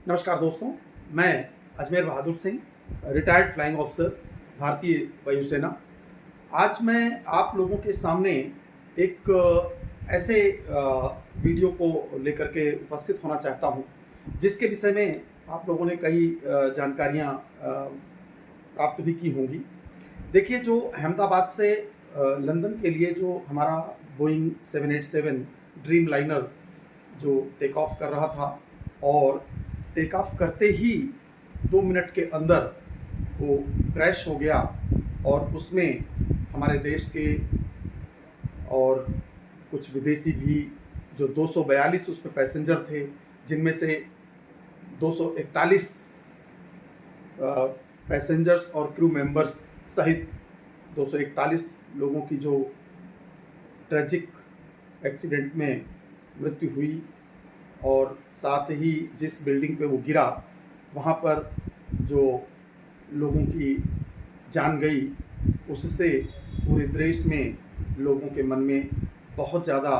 नमस्कार दोस्तों, मैं Ajmer Bahadur Singh, retired flying officer, भारतीय वायुसेना। आज मैं आप लोगों के सामने एक ऐसे वीडियो को लेकर के उपस्थित होना चाहता हूं, जिसके विषय में आप लोगों ने कई जानकारियां प्राप्त भी की होंगी। देखिए, जो अहमदाबाद से लंदन के लिए जो हमारा बोइंग 787 ड्रीम लाइनर जो टेक ऑफ कर रहा था, और टेक ऑफ करते ही 2 मिनट के अंदर वो क्रैश हो गया, और उसमें हमारे देश के और कुछ विदेशी भी जो 242 उसमें पैसेंजर थे, जिनमें से 241 पैसेंजर्स और क्रू मेंबर्स सहित 241 लोगों की जो ट्रेजिक एक्सीडेंट में मृत्यु हुई, और साथ ही जिस बिल्डिंग पे वो गिरा वहाँ पर जो लोगों की जान गई, उससे पूरे देश में लोगों के मन में बहुत ज़्यादा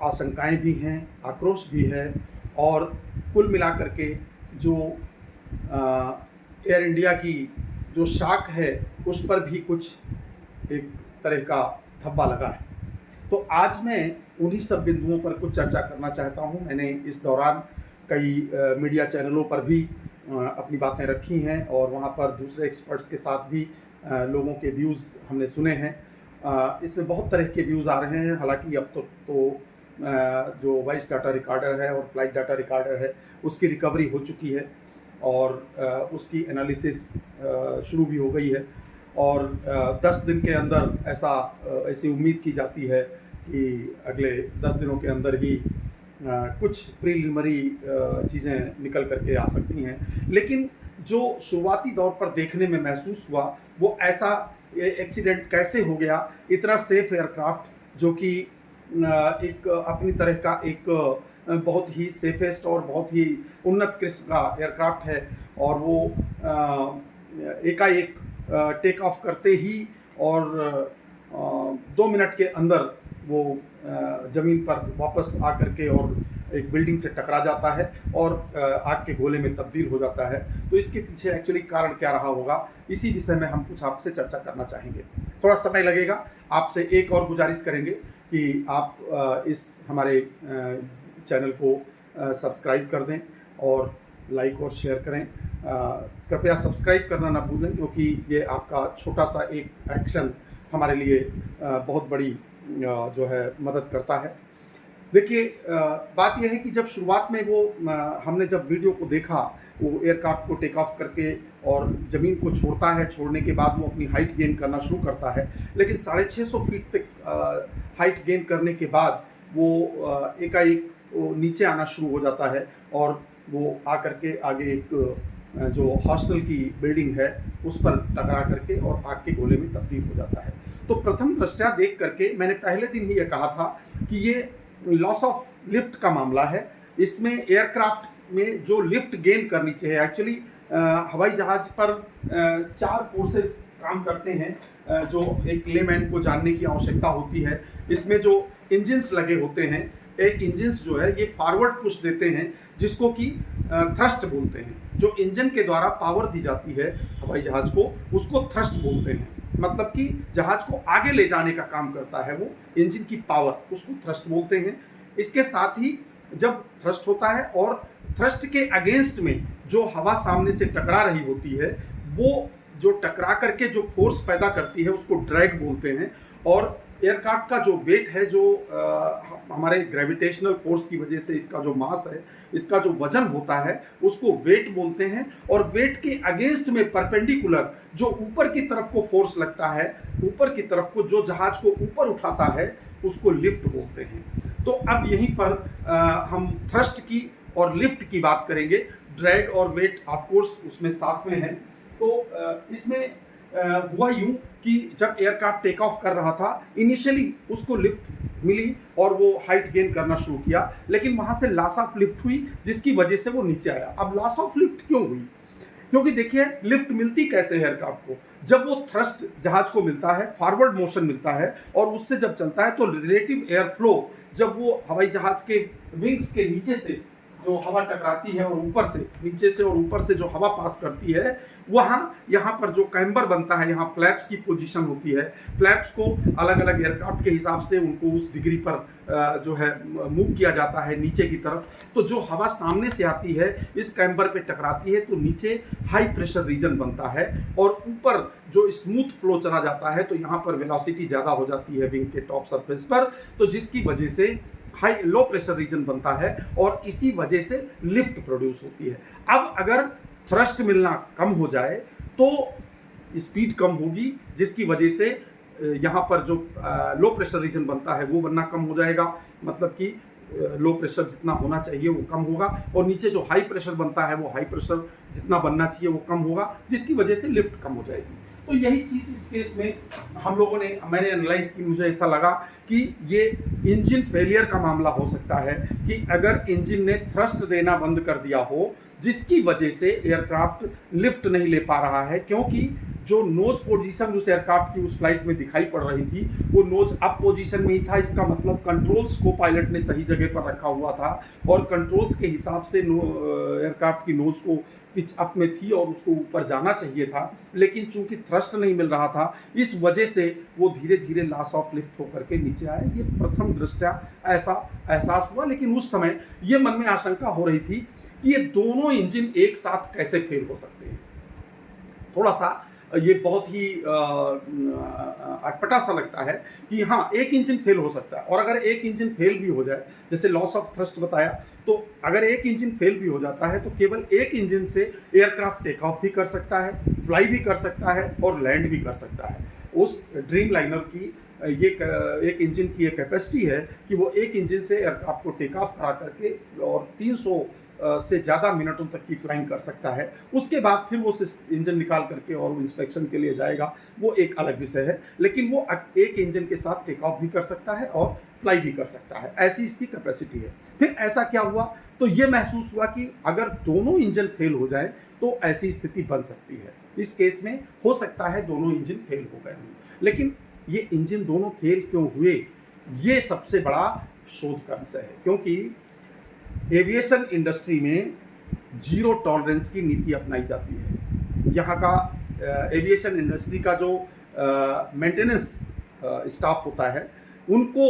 आशंकाएं भी हैं, आक्रोश भी है। और कुल मिलाकर के जो एयर इंडिया की जो शाख है, उस पर भी कुछ एक तरह का धब्बा लगा है। तो आज मैं उन्हीं सब बिंदुओं पर कुछ चर्चा करना चाहता हूं। मैंने इस दौरान कई मीडिया चैनलों पर भी अपनी बातें रखी हैं, और वहां पर दूसरे एक्सपर्ट्स के साथ भी लोगों के व्यूज़ हमने सुने हैं। इसमें बहुत तरह के व्यूज़ आ रहे हैं। हालांकि अब तक तो जो वॉइस डाटा रिकॉर्डर है और फ्लाइट डाटा रिकॉर्डर है, उसकी रिकवरी हो चुकी है, और उसकी एनालिसिस शुरू भी हो गई है। और 10 दिन के अंदर ऐसी उम्मीद की जाती है कि अगले 10 दिनों के अंदर ही कुछ प्रीलिमिनरी चीज़ें निकल करके आ सकती हैं। लेकिन जो शुरुआती दौर पर देखने में महसूस हुआ, वो ऐसा एक्सीडेंट कैसे हो गया। इतना सेफ एयरक्राफ्ट, जो कि एक अपनी तरह का एक बहुत ही सेफेस्ट और बहुत ही उन्नत किस्म का एयरक्राफ्ट है, और वो एकाएक टेक ऑफ करते ही और 2 मिनट के अंदर वो ज़मीन पर वापस आ करके और एक बिल्डिंग से टकरा जाता है और आग के गोले में तब्दील हो जाता है। तो इसके पीछे एक्चुअली कारण क्या रहा होगा, इसी विषय में हम कुछ आपसे चर्चा करना चाहेंगे। थोड़ा समय लगेगा। आपसे एक और गुजारिश करेंगे कि आप इस हमारे चैनल को सब्सक्राइब कर दें और लाइक और शेयर करें। कृपया सब्सक्राइब करना ना भूलें, क्योंकि ये आपका छोटा सा एक एक्शन हमारे लिए बहुत बड़ी जो है मदद करता है। देखिए, बात यह है कि जब शुरुआत में हमने जब वीडियो को देखा, वो एयरक्राफ्ट को टेक ऑफ करके और ज़मीन को छोड़ता है, छोड़ने के बाद वो अपनी हाइट गेन करना शुरू करता है। लेकिन 650 फीट तक हाइट गेन करने के बाद वो एकाएक नीचे आना शुरू हो जाता है, और वो आकर के आगे एक जो हॉस्टल की बिल्डिंग है, उस पर टकरा करके और आग के गोले में तब्दील हो जाता है। तो प्रथम दृष्टया देख करके मैंने पहले दिन ही ये कहा था कि ये लॉस ऑफ लिफ्ट का मामला है। इसमें एयरक्राफ्ट में जो लिफ्ट गेन करनी चाहिए, एक्चुअली हवाई जहाज पर 4 फोर्सेस काम करते हैं, जो एक लेमैन को जानने की आवश्यकता होती है। इसमें जो इंजन्स लगे होते हैं, एक इंजन्स जो है ये फॉरवर्ड पुश देते हैं, जिसको कि थ्रस्ट बोलते हैं। जो इंजन के द्वारा पावर दी जाती है हवाई जहाज को, उसको थ्रस्ट बोलते हैं। मतलब कि जहाज को आगे ले जाने का काम करता है वो इंजन की पावर, उसको थ्रस्ट बोलते हैं। इसके साथ ही जब थ्रस्ट होता है और थ्रस्ट के अगेंस्ट में जो हवा सामने से टकरा रही होती है, वो जो टकरा करके जो फोर्स पैदा करती है, उसको ड्रैग बोलते हैं। और एयरक्राफ्ट का जो वेट है, जो हमारे ग्रेविटेशनल फोर्स की वजह से इसका जो मास है, इसका जो वजन होता है, उसको वेट बोलते हैं। और वेट के अगेंस्ट में परपेंडिकुलर जो ऊपर की तरफ को फोर्स लगता है, ऊपर की तरफ को जो जहाज को ऊपर उठाता है, उसको लिफ्ट बोलते हैं। तो अब यहीं पर हम थ्रस्ट की और लिफ्ट की बात करेंगे। ड्रैग और वेट ऑफ कोर्स उसमें साथ में है। तो इसमें हुआ यूं कि जब एयरक्राफ्ट टेक ऑफ कर रहा था, इनिशियली उसको लिफ्ट मिली और वो हाइट गेन करना शुरू किया, लेकिन वहां से लॉस ऑफ लिफ्ट हुई, जिसकी वजह से वो नीचे आया। अब लॉस ऑफ लिफ्ट क्यों हुई? क्योंकि देखिए, लिफ्ट मिलती कैसे है एयरक्राफ्ट को? जब वो थ्रस्ट जहाज को मिलता है, फॉरवर्ड मोशन मिलता है, और उससे जब चलता है तो रिलेटिव एयर फ्लो जब वो हवाई जहाज के विंग्स के नीचे से जो हवा टकराती है और ऊपर से, नीचे से और ऊपर से जो हवा पास करती है, वहाँ यहाँ पर जो कैम्बर बनता है, यहाँ फ्लैप्स की पोजीशन होती है। फ्लैप्स को अलग अलग एयरक्राफ्ट के हिसाब से उनको उस डिग्री पर जो है मूव किया जाता है नीचे की तरफ। तो जो हवा सामने से आती है इस कैम्बर पे टकराती है तो नीचे हाई प्रेशर रीजन बनता है, और ऊपर जो स्मूथ फ्लो चला जाता है तो यहाँ पर वेलोसिटी ज़्यादा हो जाती है विंग के टॉप सरफेस पर, तो जिसकी वजह से हाई लो प्रेशर रीजन बनता है और इसी वजह से लिफ्ट प्रोड्यूस होती है। अब अगर थ्रस्ट मिलना कम हो जाए तो स्पीड कम होगी, जिसकी वजह से यहाँ पर जो लो प्रेशर रीजन बनता है वो बनना कम हो जाएगा, मतलब कि लो प्रेशर जितना होना चाहिए वो कम होगा, और नीचे जो हाई प्रेशर बनता है वो हाई प्रेशर जितना बनना चाहिए वो कम होगा, जिसकी वजह से लिफ्ट कम हो जाएगी। तो यही चीज़ इस केस में हम लोगों ने, मैंने एनालाइज की, मुझे ऐसा लगा कि ये इंजन फेलियर का मामला हो सकता है कि अगर इंजन ने थ्रस्ट देना बंद कर दिया हो, जिसकी वजह से एयरक्राफ्ट लिफ्ट नहीं ले पा रहा है, क्योंकि जो नोज पोजीशन उस एयरक्राफ्ट की उस फ्लाइट में दिखाई पड़ रही थी वो नोज अप पोजीशन में ही था। इसका मतलब कंट्रोल्स को पायलट ने सही जगह पर रखा हुआ था और कंट्रोल्स के हिसाब से एयरक्राफ्ट की नोज को पिच अप में थी और उसको ऊपर जाना चाहिए था, लेकिन चूंकि थ्रस्ट नहीं मिल रहा था इस वजह से वो धीरे धीरे लॉस ऑफ लिफ्ट होकर के नीचे आए। ये प्रथम दृष्टया ऐसा एहसास हुआ, लेकिन उस समय ये मन में आशंका हो रही थी कि ये दोनों इंजन एक साथ कैसे फेल हो सकते हैं। थोड़ा सा ये बहुत ही अटपटा सा लगता है कि हाँ, एक इंजन फेल हो सकता है, और अगर एक इंजन फेल भी हो जाए, जैसे लॉस ऑफ थ्रस्ट बताया, तो अगर एक इंजन फेल भी हो जाता है तो केवल एक इंजन से एयरक्राफ्ट टेक ऑफ भी कर सकता है, फ्लाई भी कर सकता है और लैंड भी कर सकता है। उस ड्रीम लाइनर की ये एक इंजन की एक कैपेसिटी है कि वो एक इंजन से एयरक्राफ्ट को टेक ऑफ करा करके और 300 से ज़्यादा मिनटों तक की फ्लाइंग कर सकता है। उसके बाद फिर वो इंजन निकाल करके और इंस्पेक्शन के लिए जाएगा, वो एक अलग विषय है, लेकिन वो एक इंजन के साथ टेक ऑफ भी कर सकता है और फ्लाई भी कर सकता है, ऐसी इसकी कैपेसिटी है। फिर ऐसा क्या हुआ, तो ये महसूस हुआ कि अगर दोनों इंजन फेल हो जाए तो ऐसी स्थिति बन सकती है। इस केस में हो सकता है दोनों इंजन फेल हो गए हों, लेकिन ये इंजन दोनों फेल क्यों हुए, ये सबसे बड़ा शोध का विषय है, क्योंकि एविएशन इंडस्ट्री में जीरो टॉलरेंस की नीति अपनाई जाती है। यहाँ का एविएशन इंडस्ट्री का जो मेंटेनेंस स्टाफ होता है उनको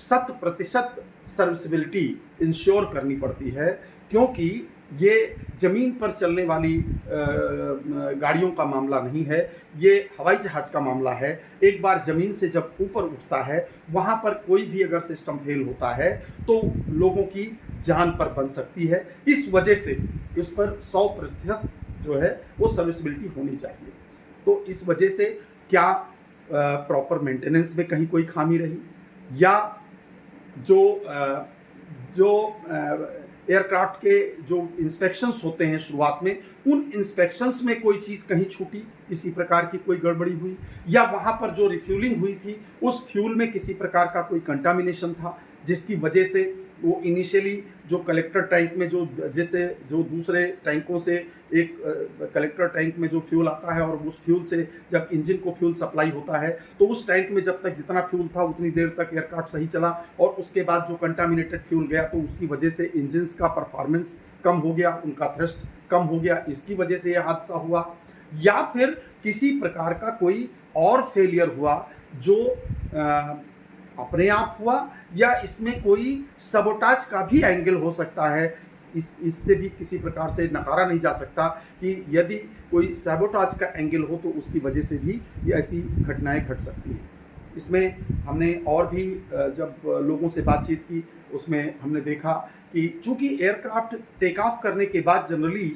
100% सर्विसिबिलिटी इंश्योर करनी पड़ती है, क्योंकि ये ज़मीन पर चलने वाली गाड़ियों का मामला नहीं है, ये हवाई जहाज़ का मामला है। एक बार ज़मीन से जब ऊपर उठता है वहाँ पर कोई भी अगर सिस्टम फेल होता है तो लोगों की जान पर बन सकती है। इस वजह से इस पर 100% जो है वो सर्विसिबिलिटी होनी चाहिए। तो इस वजह से क्या प्रॉपर मेंटेनेंस में कहीं कोई खामी रही, या जो एयरक्राफ्ट के जो इंस्पेक्शंस होते हैं शुरुआत में, उन इंस्पेक्शंस में कोई चीज़ कहीं छूटी, किसी प्रकार की कोई गड़बड़ी हुई, या वहाँ पर जो रिफ्यूलिंग हुई थी उस फ्यूल में किसी प्रकार का कोई कंटामिनेशन था, जिसकी वजह से वो इनिशियली जो कलेक्टर टैंक में जो दूसरे टैंकों से एक कलेक्टर टैंक में जो फ्यूल आता है और उस फ्यूल से जब इंजन को फ्यूल सप्लाई होता है तो उस टैंक में जब तक जितना फ्यूल था उतनी देर तक एयरक्राफ्ट सही चला, और उसके बाद जो कंटामिनेटेड फ्यूल गया तो उसकी वजह से इंजन्स का परफॉर्मेंस कम हो गया, उनका थ्रस्ट कम हो गया, इसकी वजह से यह हादसा हुआ। या फिर किसी प्रकार का कोई और फेलियर हुआ जो अपने आप हुआ, या इसमें कोई सबोटाज का भी एंगल हो सकता है। इससे भी किसी प्रकार से नकारा नहीं जा सकता कि यदि कोई सबोटाज का एंगल हो तो उसकी वजह से भी ये ऐसी घटनाएं घट सकती हैं। इसमें हमने और भी जब लोगों से बातचीत की उसमें हमने देखा कि चूँकि एयरक्राफ्ट टेक ऑफ करने के बाद जनरली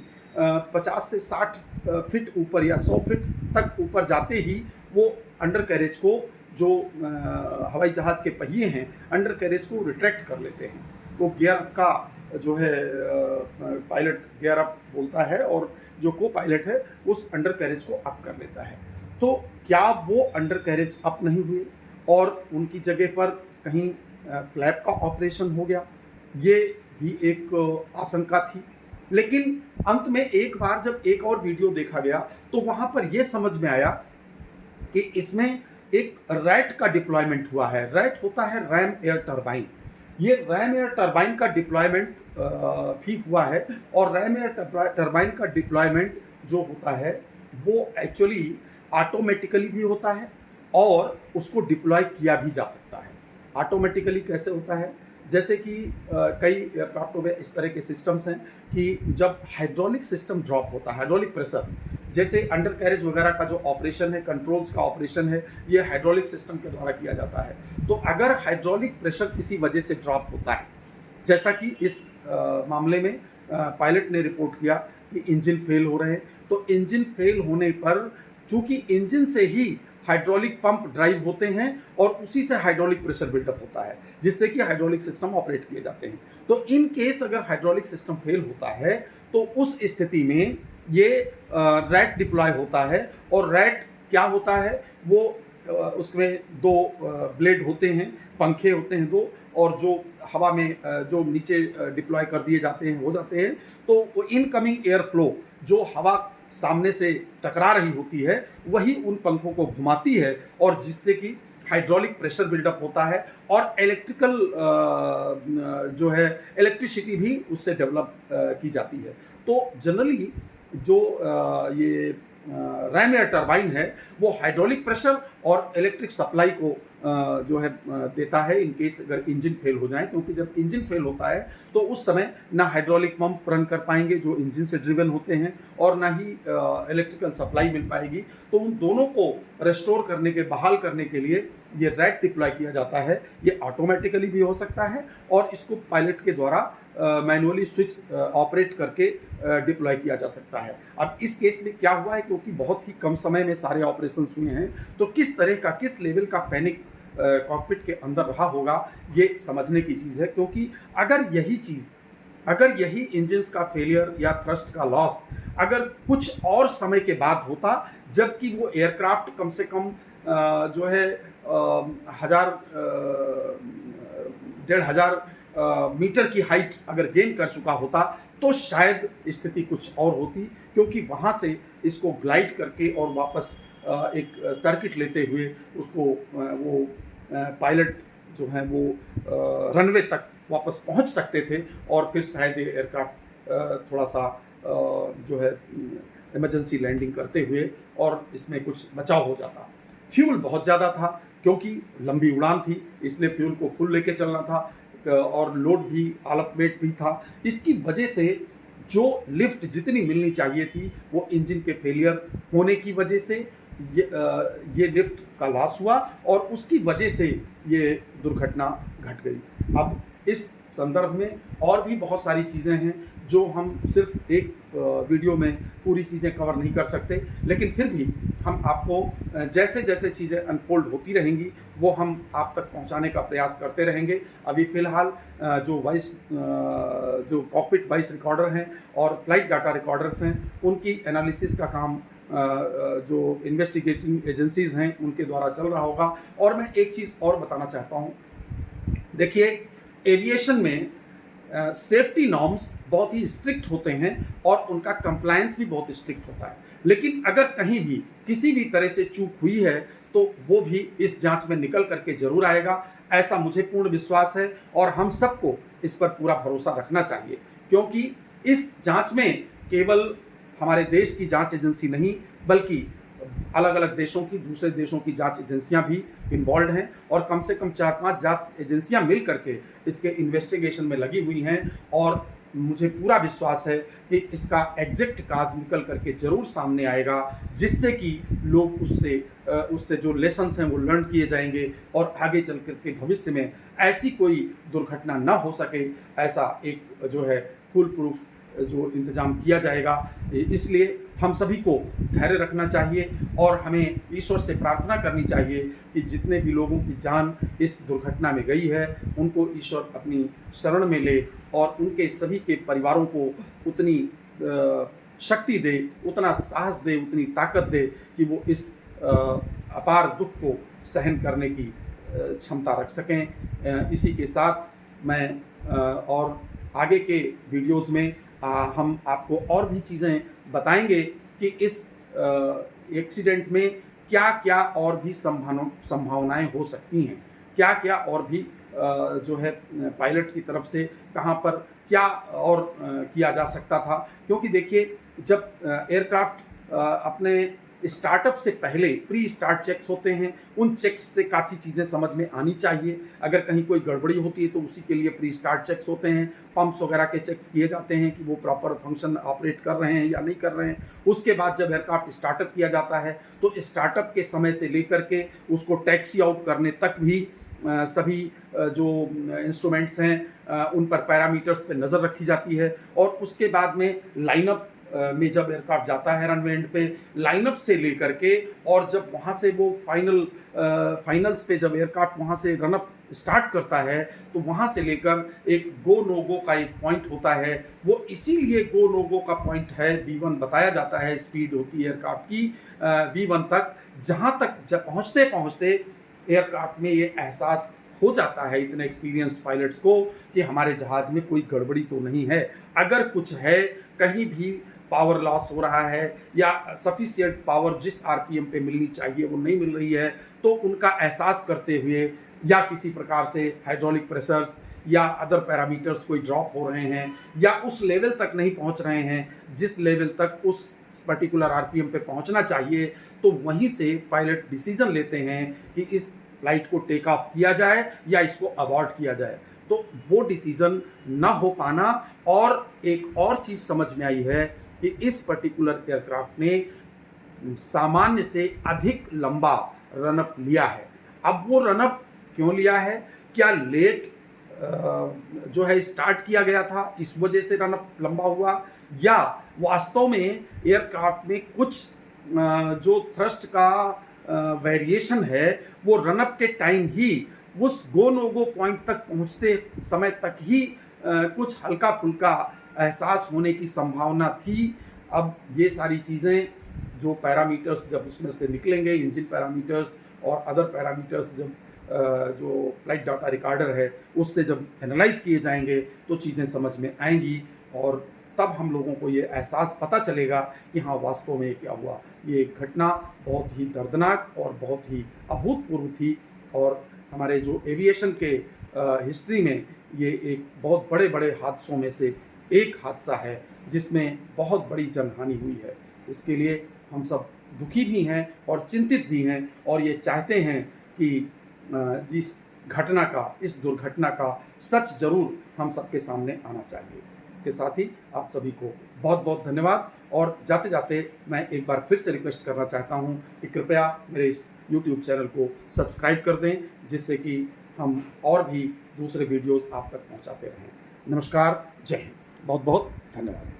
50 से 60 फीट ऊपर या 100 फीट तक ऊपर जाते ही वो अंडर कैरेज को, जो हवाई जहाज़ के पहिए हैं, अंडर कैरेज को रिट्रैक्ट कर लेते हैं। वो गियर का जो है पायलट गियर अप बोलता है और जो को पायलट है उस अंडर कैरेज को अप कर लेता है। तो क्या वो अंडर कैरेज अप नहीं हुए और उनकी जगह पर कहीं फ्लैप का ऑपरेशन हो गया, ये भी एक आशंका थी। लेकिन अंत में एक बार जब एक और वीडियो देखा गया तो वहाँ पर यह समझ में आया कि इसमें एक रैट का डिप्लॉयमेंट हुआ है। रैट होता है रैम एयर टरबाइन। ये रैम एयर टरबाइन का डिप्लॉयमेंट ठीक हुआ है। और रैम टरबाइन का डिप्लॉयमेंट जो होता है वो एक्चुअली ऑटोमेटिकली भी होता है और उसको डिप्लॉय किया भी जा सकता है। ऑटोमेटिकली कैसे होता है? जैसे कि कई एयरक्राफ्टों में इस तरह के सिस्टम्स हैं कि जब हाइड्रोलिक सिस्टम ड्रॉप होता है, हाइड्रोलिक प्रेशर, जैसे अंडर कैरेज वगैरह का जो ऑपरेशन है, कंट्रोल्स का ऑपरेशन है, ये हाइड्रोलिक सिस्टम के द्वारा किया जाता है। तो अगर हाइड्रोलिक प्रेशर किसी वजह से ड्रॉप होता है, जैसा कि इस मामले में पायलट ने रिपोर्ट किया कि इंजन फेल हो रहे हैं, तो इंजन फेल होने पर चूंकि इंजन से ही हाइड्रोलिक पंप ड्राइव होते हैं और उसी से हाइड्रोलिक प्रेशर बिल्डअप होता है, जिससे कि हाइड्रोलिक सिस्टम ऑपरेट किए जाते हैं। तो इन केस अगर हाइड्रोलिक सिस्टम फेल होता है तो उस स्थिति में ये रैट डिप्लॉय होता है। और रैट क्या होता है, वो उसमें दो ब्लेड होते हैं, पंखे होते हैं दो, और जो हवा में जो नीचे डिप्लॉय कर दिए जाते हैं हो जाते हैं। तो वो इनकमिंग एयर फ्लो जो हवा सामने से टकरा रही होती है वही उन पंखों को घुमाती है, और जिससे कि हाइड्रोलिक प्रेशर बिल्डअप होता है और इलेक्ट्रिकल जो है इलेक्ट्रिसिटी भी उससे डेवलप की जाती है। तो जनरली जो ये रैम एयर टरबाइन है वो हाइड्रोलिक प्रेशर और इलेक्ट्रिक सप्लाई को जो है देता है इन केस अगर इंजन फेल हो जाए, क्योंकि जब इंजन फेल होता है तो उस समय ना हाइड्रोलिक पंप रन कर पाएंगे जो इंजन से ड्रिवन होते हैं, और ना ही इलेक्ट्रिकल सप्लाई मिल पाएगी। तो उन दोनों को रेस्टोर करने के, बहाल करने के लिए ये रैट डिप्लॉय किया जाता है। ये ऑटोमेटिकली भी हो सकता है और इसको पायलट के द्वारा मैनुअली स्विच ऑपरेट करके डिप्लॉय किया जा सकता है। अब इस केस में क्या हुआ है, क्योंकि बहुत ही कम समय में सारे ऑपरेशंस हुए हैं, तो किस तरह का, किस लेवल का पैनिक कॉकपिट के अंदर रहा होगा ये समझने की चीज़ है। क्योंकि अगर यही इंजन्स का फेलियर या थ्रस्ट का लॉस अगर कुछ और समय के बाद होता, जबकि वो एयरक्राफ्ट कम से कम जो है 1,500 मीटर की हाइट अगर गेन कर चुका होता तो शायद स्थिति कुछ और होती, क्योंकि वहाँ से इसको ग्लाइड करके और वापस एक सर्किट लेते हुए उसको वो पायलट जो है वो रनवे तक वापस पहुंच सकते थे, और फिर शायद ये एयरक्राफ्ट थोड़ा सा जो है इमरजेंसी लैंडिंग करते हुए और इसमें कुछ बचाव हो जाता। फ्यूल बहुत ज़्यादा था, क्योंकि लंबी उड़ान थी, इसलिए फ्यूल को फुल लेके चलना था और लोड भी, आलत वेट भी था। इसकी वजह से जो लिफ्ट जितनी मिलनी चाहिए थी वो इंजन के फेलियर होने की वजह से ये लिफ्ट का लॉस हुआ, और उसकी वजह से ये दुर्घटना घट गई। अब इस संदर्भ में और भी बहुत सारी चीज़ें हैं जो हम सिर्फ एक वीडियो में पूरी चीज़ें कवर नहीं कर सकते, लेकिन फिर भी हम आपको जैसे जैसे चीज़ें अनफोल्ड होती रहेंगी वो हम आप तक पहुंचाने का प्रयास करते रहेंगे। अभी फ़िलहाल जो कॉकपिट वॉइस रिकॉर्डर हैं और फ्लाइट डाटा रिकॉर्डर्स हैं उनकी एनालिसिस का काम जो इन्वेस्टिगेटिंग एजेंसीज़ हैं उनके द्वारा चल रहा होगा। और मैं एक चीज़ और बताना चाहता हूँ, देखिए एविएशन में सेफ्टी नॉर्म्स बहुत ही स्ट्रिक्ट होते हैं और उनका कंप्लायंस भी बहुत स्ट्रिक्ट होता है, लेकिन अगर कहीं भी किसी भी तरह से चूक हुई है तो वो भी इस जांच में निकल करके जरूर आएगा, ऐसा मुझे पूर्ण विश्वास है। और हम सबको इस पर पूरा भरोसा रखना चाहिए, क्योंकि इस जांच में केवल हमारे देश की जांच एजेंसी नहीं बल्कि अलग अलग देशों की, दूसरे देशों की जांच एजेंसियां भी इन्वॉल्व हैं, और कम से कम 4-5 जांच एजेंसियां मिल करके इसके इन्वेस्टिगेशन में लगी हुई हैं। और मुझे पूरा विश्वास है कि इसका एग्जैक्ट काज निकल करके ज़रूर सामने आएगा, जिससे कि लोग उससे जो लेसन्स हैं वो लर्न किए जाएंगे और आगे चल करके भविष्य में ऐसी कोई दुर्घटना ना हो सके, ऐसा एक जो है फुल प्रूफ जो इंतज़ाम किया जाएगा। इसलिए हम सभी को धैर्य रखना चाहिए और हमें ईश्वर से प्रार्थना करनी चाहिए कि जितने भी लोगों की जान इस दुर्घटना में गई है उनको ईश्वर अपनी शरण में ले और उनके सभी के परिवारों को उतनी शक्ति दे, उतना साहस दे, उतनी ताकत दे कि वो इस अपार दुख को सहन करने की क्षमता रख सकें। इसी के साथ मैं और आगे के वीडियोज़ में हम आपको और भी चीज़ें बताएंगे कि इस एक्सीडेंट में क्या क्या और भी संभावनाएं हो सकती हैं, क्या क्या और भी जो है पायलट की तरफ से कहाँ पर क्या और किया जा सकता था, क्योंकि देखिए जब एयरक्राफ्ट अपने स्टार्टअप से पहले प्री स्टार्ट चेक्स होते हैं, उन चेक्स से काफ़ी चीज़ें समझ में आनी चाहिए। अगर कहीं कोई गड़बड़ी होती है तो उसी के लिए प्री स्टार्ट चेक्स होते हैं, पंप्स वगैरह के चेक्स किए जाते हैं कि वो प्रॉपर फंक्शन ऑपरेट कर रहे हैं या नहीं कर रहे हैं। उसके बाद जब एयरक्राफ्ट स्टार्टअप किया जाता है तो स्टार्टअप के समय से लेकर के उसको टैक्सी आउट करने तक भी सभी जो इंस्ट्रूमेंट्स हैं उन पर पैरामीटर्स पे नज़र रखी जाती है। और उसके बाद में लाइनअप में जब एयरक्राफ्ट जाता है रनवे एंड पे, लाइनअप से लेकर के और जब वहाँ से वो फाइनल्स पे जब एयरक्राफ्ट वहाँ से रनअप स्टार्ट करता है तो वहाँ से लेकर एक गो नो गो का एक पॉइंट होता है। वो इसीलिए गो नो गो का पॉइंट है, V1 बताया जाता है, स्पीड होती है एयरक्राफ्ट की V1 तक, जहाँ तक जब पहुँचते पहुँचते एयरक्राफ्ट में ये एहसास हो जाता है इतने एक्सपीरियंस्ड पायलट्स को कि हमारे जहाज़ में कोई गड़बड़ी तो नहीं है। अगर कुछ है, कहीं भी पावर लॉस हो रहा है या सफिशिएंट पावर जिस आरपीएम पे मिलनी चाहिए वो नहीं मिल रही है, तो उनका एहसास करते हुए या किसी प्रकार से हाइड्रोलिक प्रेशर्स या अदर पैरामीटर्स कोई ड्रॉप हो रहे हैं या उस लेवल तक नहीं पहुंच रहे हैं जिस लेवल तक उस पर्टिकुलर आरपीएम पे पहुंचना चाहिए, तो वहीं से पायलट डिसीजन लेते हैं कि इस फ्लाइट को टेक ऑफ किया जाए या इसको अबॉर्ट किया जाए। तो वो डिसीजन ना हो पाना, और एक और चीज़ समझ में आई है कि इस पर्टिकुलर एयरक्राफ्ट ने सामान्य से अधिक लंबा रनअप लिया है। अब वो रनअप क्यों लिया है? क्या लेट जो है स्टार्ट किया गया था इस वजह से रनअप लंबा हुआ, या वास्तव में एयरक्राफ्ट में कुछ जो थ्रस्ट का वेरिएशन है वो रनअप के टाइम ही उस गो नो गो पॉइंट तक पहुंचते समय तक ही कुछ हल्का फुल्का एहसास होने की संभावना थी। अब ये सारी चीज़ें जो पैरामीटर्स जब उसमें से निकलेंगे, इंजन पैरामीटर्स और अदर पैरामीटर्स जब जो फ्लाइट डाटा रिकॉर्डर है उससे जब एनालाइज किए जाएंगे तो चीज़ें समझ में आएंगी, और तब हम लोगों को ये एहसास पता चलेगा कि हाँ वास्तव में ये क्या हुआ। ये घटना बहुत ही दर्दनाक और बहुत ही अभूतपूर्व थी, और हमारे जो एविएशन के हिस्ट्री में ये एक बहुत बड़े बड़े हादसों में से एक हादसा है जिसमें बहुत बड़ी जनहानि हुई है। इसके लिए हम सब दुखी भी हैं और चिंतित भी हैं, और ये चाहते हैं कि जिस घटना का, इस दुर्घटना का सच ज़रूर हम सबके सामने आना चाहिए। इसके साथ ही आप सभी को बहुत बहुत धन्यवाद, और जाते जाते मैं एक बार फिर से रिक्वेस्ट करना चाहता हूं कि कृपया मेरे इस YouTube चैनल को सब्सक्राइब कर दें, जिससे कि हम और भी दूसरे वीडियोस आप तक पहुंचाते रहें। नमस्कार, जय हिंद, बहुत बहुत धन्यवाद।